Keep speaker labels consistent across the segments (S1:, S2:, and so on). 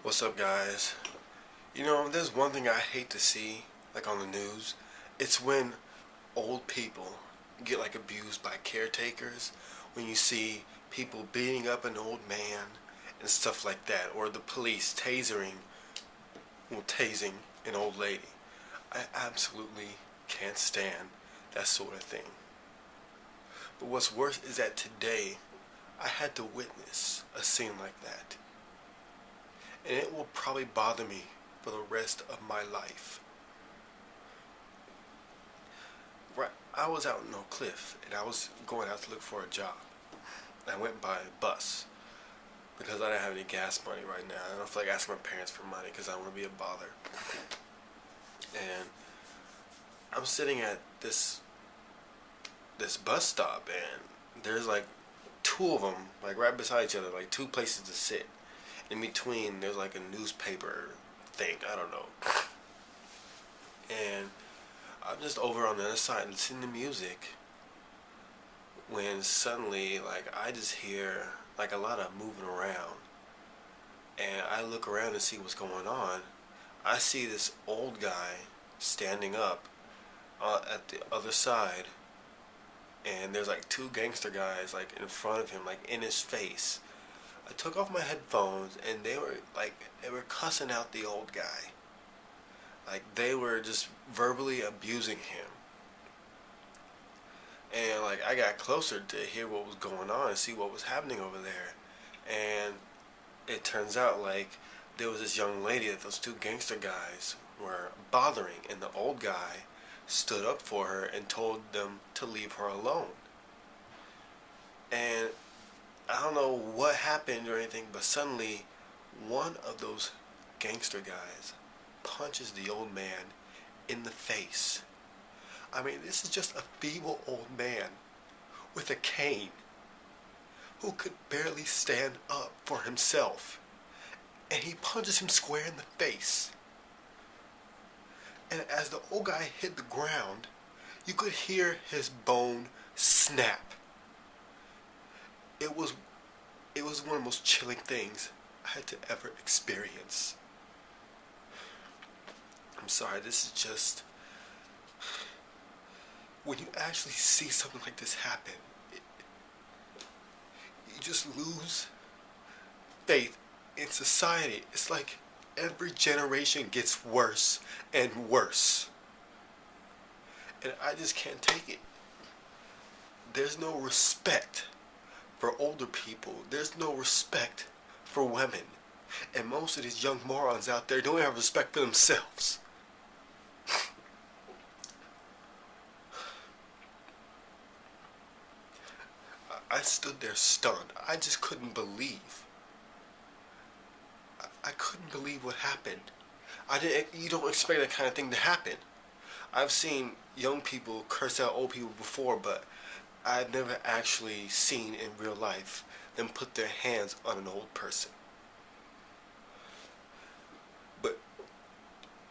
S1: What's up, guys? You know, there's one thing I hate to see, like on the news. It's when old people get like abused by caretakers. When you see people beating up an old man and stuff like that, or the police tasing an old lady. I absolutely can't stand that sort of thing. But what's worse is that today I had to witness a scene like that, and it will probably bother me for the rest of my life. Right, I was out in Oak Cliff and I was going out to look for a job. I went by bus because I didn't have any gas money right now. I don't feel like asking my parents for money because I don't want to be a bother. And I'm sitting at this bus stop, and there's like two of them, like right beside each other, like two places to sit. In between, there's like a newspaper thing. I don't know. And I'm just over on the other side listening to music when suddenly, like, I just hear like a lot of moving around, and I look around to see what's going on. I see this old guy standing up at the other side, and there's like two gangster guys like in front of him, like in his face. I took off my headphones, and they were cussing out the old guy. Like, they were just verbally abusing him. And like, I got closer to hear what was going on and see what was happening over there. And it turns out like there was this young lady that those two gangster guys were bothering, and the old guy stood up for her and told them to leave her alone. And I don't know what happened or anything, but suddenly one of those gangster guys punches the old man in the face. I mean, this is just a feeble old man with a cane who could barely stand up for himself. And he punches him square in the face. And as the old guy hit the ground, you could hear his bone snap. It was one of the most chilling things I had to ever experience. I'm sorry, this is just... When you actually see something like this happen, you just lose faith in society. It's like every generation gets worse and worse. And I just can't take it. There's no respect for older people. There's no respect for women. And most of these young morons out there don't have respect for themselves. I stood there stunned. I just couldn't believe. I couldn't believe what happened. You don't expect that kind of thing to happen. I've seen young people curse out old people before, but I've never actually seen in real life them put their hands on an old person. But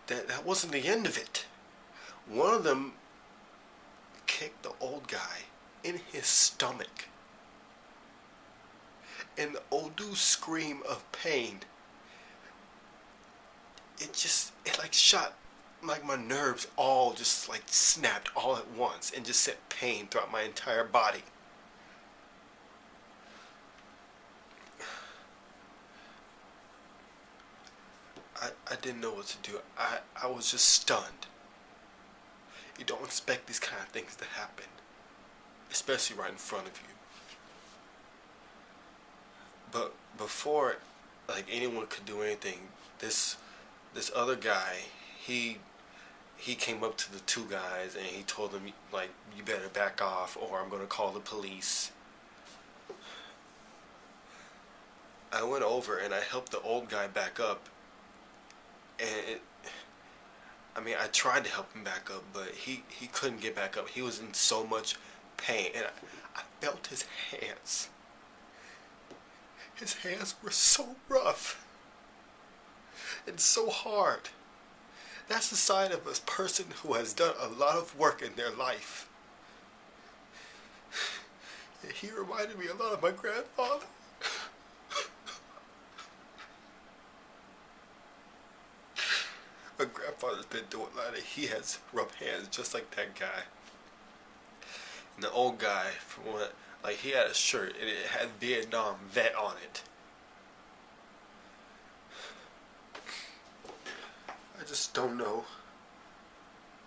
S1: that wasn't the end of it. One of them kicked the old guy in his stomach. And the old dude's scream of pain, it like shot, like my nerves all just like snapped all at once and just sent pain throughout my entire body. I didn't know what to do. I was just stunned. You don't expect these kind of things to happen, especially right in front of you. But before like anyone could do anything, this other guy, he came up to the two guys and he told them, like, you better back off or I'm gonna call the police. I went over and I helped the old guy back up, and I tried to help him back up, but he couldn't get back up. He was in so much pain, and I felt his hands. His hands were so rough and so hard. That's the sign of a person who has done a lot of work in their life. He reminded me a lot of my grandfather. My grandfather's been doing a lot of, he has rough hands just like that guy. And the old guy, from what, like he had a shirt and it had Vietnam vet on it. I just don't know.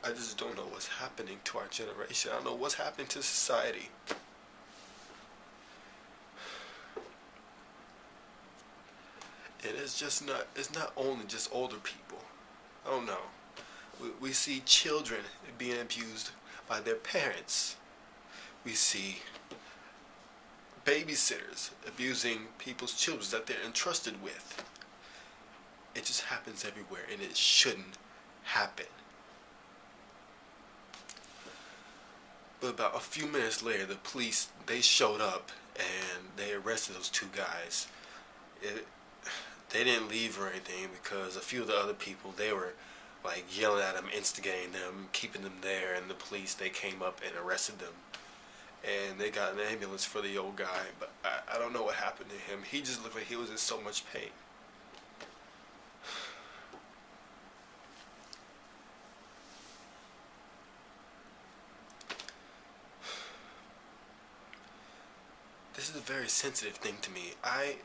S1: I just don't know what's happening to our generation. I don't know what's happening to society. And it's not only just older people. I don't know. We see children being abused by their parents. We see babysitters abusing people's children that they're entrusted with. It just happens everywhere, and it shouldn't happen. But about a few minutes later, the police, they showed up and they arrested those two guys. They didn't leave or anything because a few of the other people, they were like yelling at them, instigating them, keeping them there, and the police, they came up and arrested them. And they got an ambulance for the old guy, but I don't know what happened to him. He just looked like he was in so much pain. This is a very sensitive thing to me. I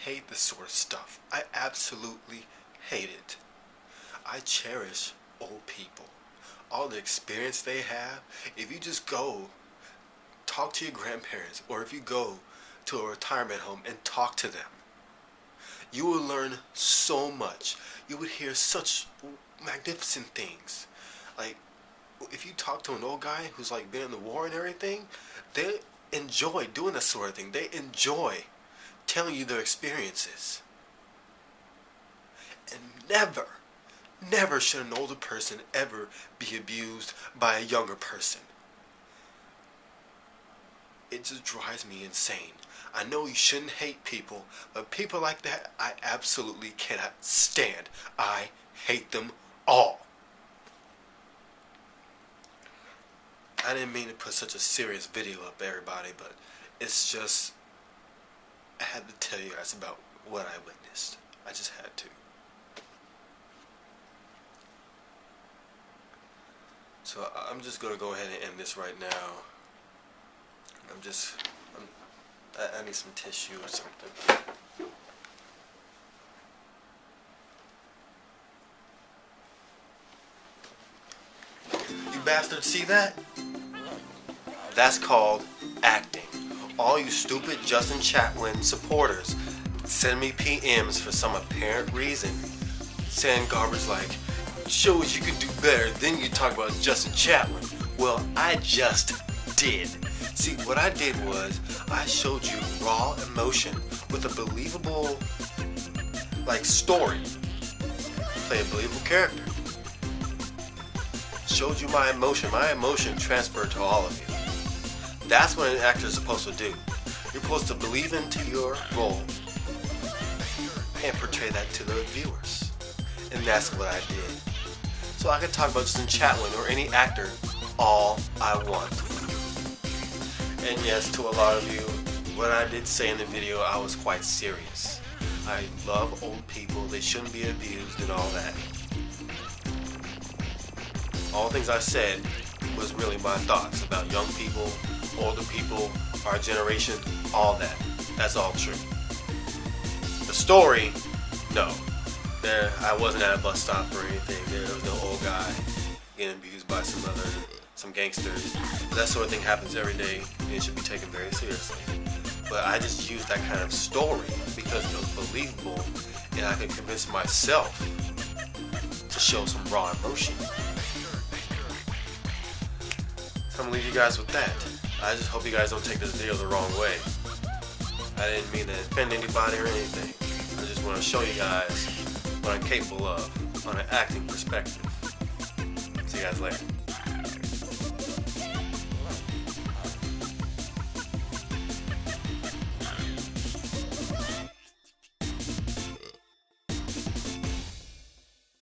S1: hate this sort of stuff. I absolutely hate it. I cherish old people. All the experience they have. If you just go talk to your grandparents, or if you go to a retirement home and talk to them, you will learn so much. You would hear such magnificent things. Like, if you talk to an old guy who's like been in the war and everything, they enjoy doing that sort of thing. They enjoy telling you their experiences. And never should an older person ever be abused by a younger person. It just drives me insane. I know you shouldn't hate people, but people like that, I absolutely cannot stand. I hate them all. I didn't mean to put such a serious video up, everybody, but it's just, I had to tell you guys about what I witnessed. I just had to. So I'm just going to go ahead and end this right now. I need some tissue or something. You bastards see that? That's called acting. All you stupid Justin Chatwin supporters send me PMs for some apparent reason, saying garbage like, shows you can do better, then you talk about Justin Chatwin. Well, I just did. See, what I did was, I showed you raw emotion with a believable, like, story. Play a believable character. Showed you my emotion. My emotion transferred to all of you. That's what an actor is supposed to do. You're supposed to believe into your role and portray that to the viewers. And that's what I did. So I could talk about Justin Chatwin or any actor all I want. And yes, to a lot of you, what I did say in the video, I was quite serious. I love old people, they shouldn't be abused and all that. All things I said was really my thoughts about young people, older people, our generation, all that. That's all true. The story, no. I wasn't at a bus stop or anything. There was no old guy getting abused by some gangsters. That sort of thing happens every day and it should be taken very seriously. But I just used that kind of story because it was believable and I could convince myself to show some raw emotion. So I'm gonna leave you guys with that. I just hope you guys don't take this video the wrong way. I didn't mean to offend anybody or anything. I just want to show you guys what I'm capable of on an acting perspective. See you guys later.